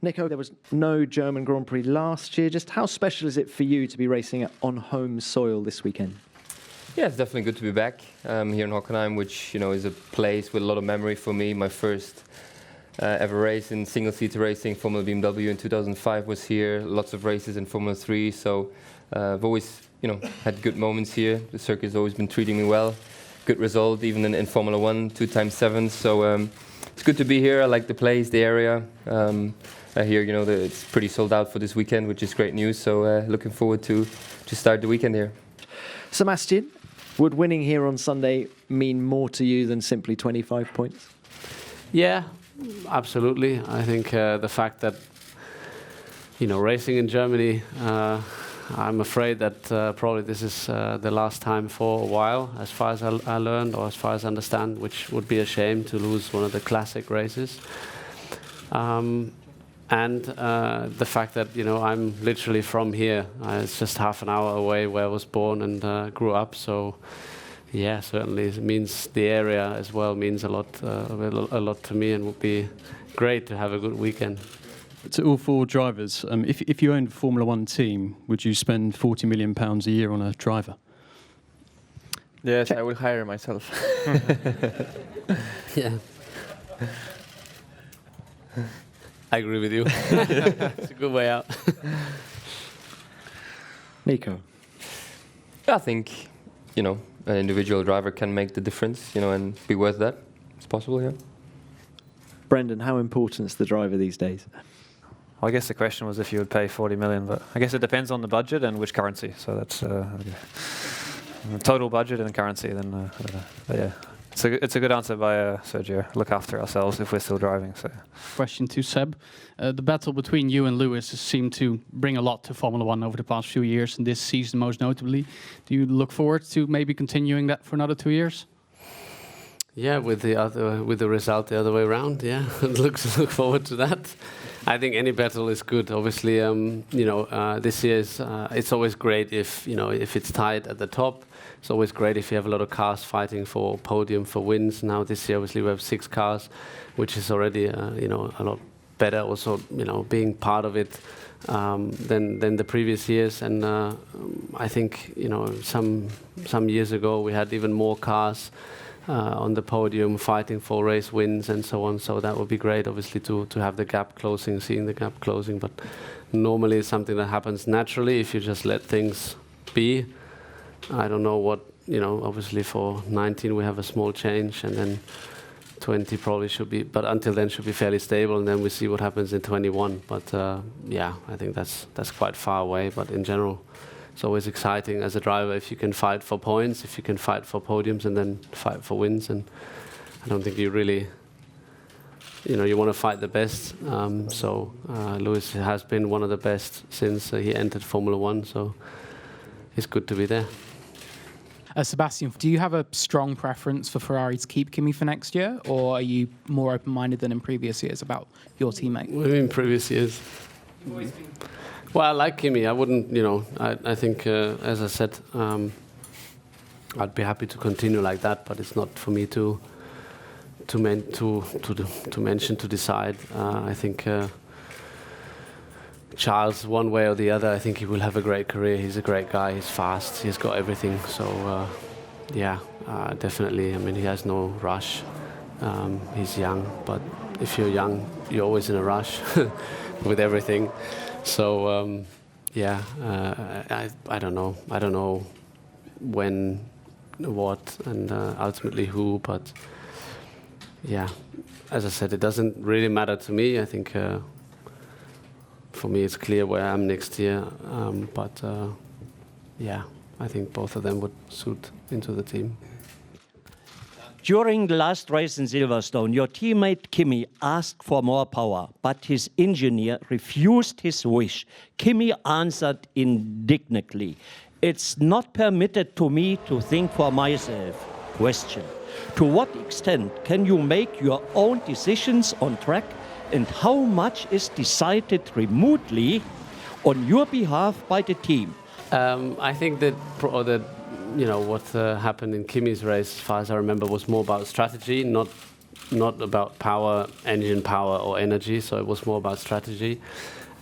Nico, there was no German Grand Prix last year. Just how special is it for you to be racing on home soil this weekend? Yeah, it's definitely good to be back here in Hockenheim, which is a place with a lot of memory for me. My first ever race in single-seater racing, Formula BMW in 2005 was here. Lots of races in Formula 3, so I've always had good moments here. The circuit's always been treating me well. Good result, even in Formula 1, 2x7. So it's good to be here. I like the place, the area. I hear that it's pretty sold out for this weekend, which is great news. So looking forward to start the weekend here. Sebastian, would winning here on Sunday mean more to you than simply 25 points? Yeah, absolutely. I think the fact that racing in Germany, I'm afraid that probably this is the last time for a while, as far as I learned or as far as I understand, which would be a shame to lose one of the classic races. And the fact that I'm literally from here. It's just half an hour away where I was born and grew up. So yeah, certainly it means the area as well means a lot to me, and would be great to have a good weekend. To all four drivers, if you owned a Formula 1 team, would you spend £40 million a year on a driver? Yes, I will hire myself. Yeah. I agree with you. It's a good way out. Nico? I think, an individual driver can make the difference, and be worth that. It's possible, yeah. Brendon, how important is the driver these days? Well, I guess the question was if you would pay 40 million, but I guess it depends on the budget and which currency. So that's total budget and currency. Then, but yeah, it's a good answer by Sergio. Look after ourselves if we're still driving. So. Question to Seb. The battle between you and Lewis has seemed to bring a lot to Formula 1 over the past few years, and this season most notably. Do you look forward to maybe continuing that for another 2 years? Yeah, with the result the other way around. Yeah, look forward to that. I think any battle is good. Obviously, this year it's always great if it's tight at the top. It's always great if you have a lot of cars fighting for podium, for wins. Now this year, obviously, we have 6 cars, which is already a lot better. Also, being part of it than the previous years. And I think some years ago we had even more cars on the podium fighting for race wins and so on. So that would be great, obviously, to have the gap closing, seeing the gap closing. But normally it's something that happens naturally if you just let things be. I don't know what, obviously for 19 we have a small change, and then 20 probably should be, but until then should be fairly stable, and then we see what happens in 21. But yeah, I think that's quite far away. But in general, it's always exciting as a driver if you can fight for points, if you can fight for podiums, and then fight for wins. And I don't think you really, you want to fight the best. So Lewis has been one of the best since he entered Formula 1. So it's good to be there. Sebastian, do you have a strong preference for Ferrari to keep Kimi for next year, or are you more open-minded than in previous years about your teammate? In previous years. Well, I like Kimi. I wouldn't, I think, as I said, I'd be happy to continue like that, but it's not for me to mention, to decide. I think Charles, one way or the other, I think he will have a great career. He's a great guy. He's fast. He's got everything. So, yeah, definitely. I mean, he has no rush. He's young, but if you're young, you're always in a rush with everything. So, yeah, I don't know. I don't know when, what, and ultimately who. But yeah, as I said, it doesn't really matter to me. I think. For me, it's clear where I am next year, but yeah, I think both of them would suit into the team. During the last race in Silverstone, your teammate Kimi asked for more power, but his engineer refused his wish. Kimi answered indignantly, "It's not permitted to me to think for myself." Question: to what extent can you make your own decisions on track? And how much is decided remotely on your behalf by the team? I think that what happened in Kimi's race, as far as I remember, was more about strategy, not not about power, engine power or energy, so it was more about strategy.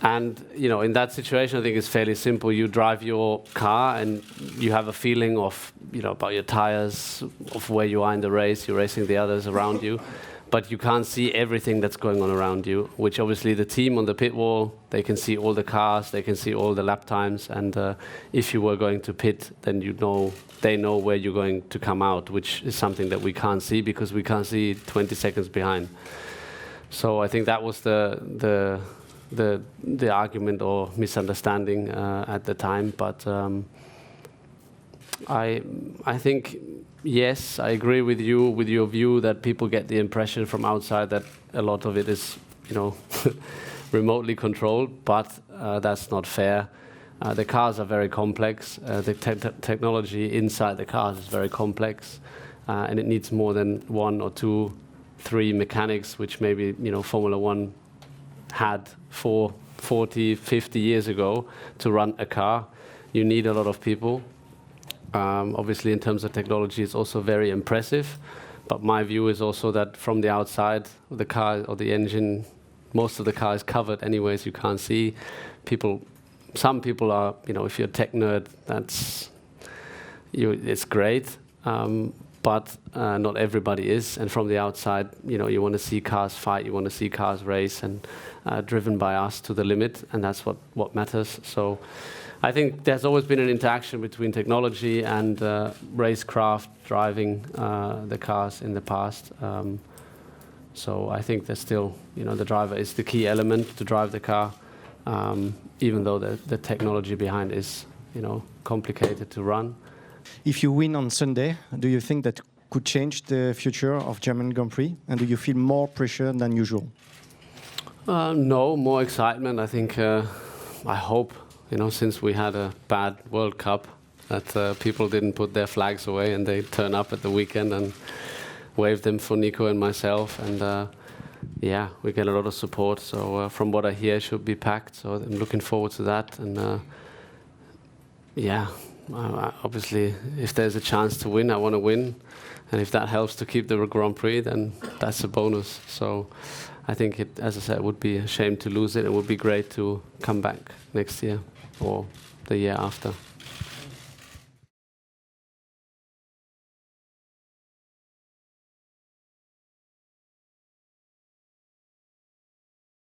And in that situation, I think it's fairly simple. You drive your car, and you have a feeling of about your tires, of where you are in the race. You're racing the others around you, but you can't see everything that's going on around you. Which obviously the team on the pit wall, they can see all the cars, they can see all the lap times, and if you were going to pit, then they know where you're going to come out, which is something that we can't see because we can't see 20 seconds behind. So I think that was the argument or misunderstanding at the time. But I think, yes, I agree with you, with your view that people get the impression from outside that a lot of it is, remotely controlled, but that's not fair. The cars are very complex. The technology inside the cars is very complex, and it needs more than 1 or 2, 3 mechanics, which maybe Formula One had 40, 50 years ago to run a car. You need a lot of people. Obviously, in terms of technology, it's also very impressive. But my view is also that from the outside, the car or the engine, most of the car is covered anyways. You can't see people. Some people are, if you're a tech nerd, it's great. But not everybody is. And from the outside, you want to see cars fight, you want to see cars race, and driven by us to the limit, and that's what matters. So I think there's always been an interaction between technology and racecraft driving the cars in the past. So I think there's still, the driver is the key element to drive the car, even though the technology behind is, complicated to run. If you win on Sunday, do you think that could change the future of German Grand Prix? And do you feel more pressure than usual? No, more excitement. I think, I hope, since we had a bad World Cup, that people didn't put their flags away and they turn up at the weekend and wave them for Nico and myself. And we get a lot of support. So from what I hear, it should be packed. So I'm looking forward to that. And obviously, if there's a chance to win, I want to win. And if that helps to keep the Grand Prix, then that's a bonus. So I think, as I said, it would be a shame to lose it. It would be great to come back next year or the year after.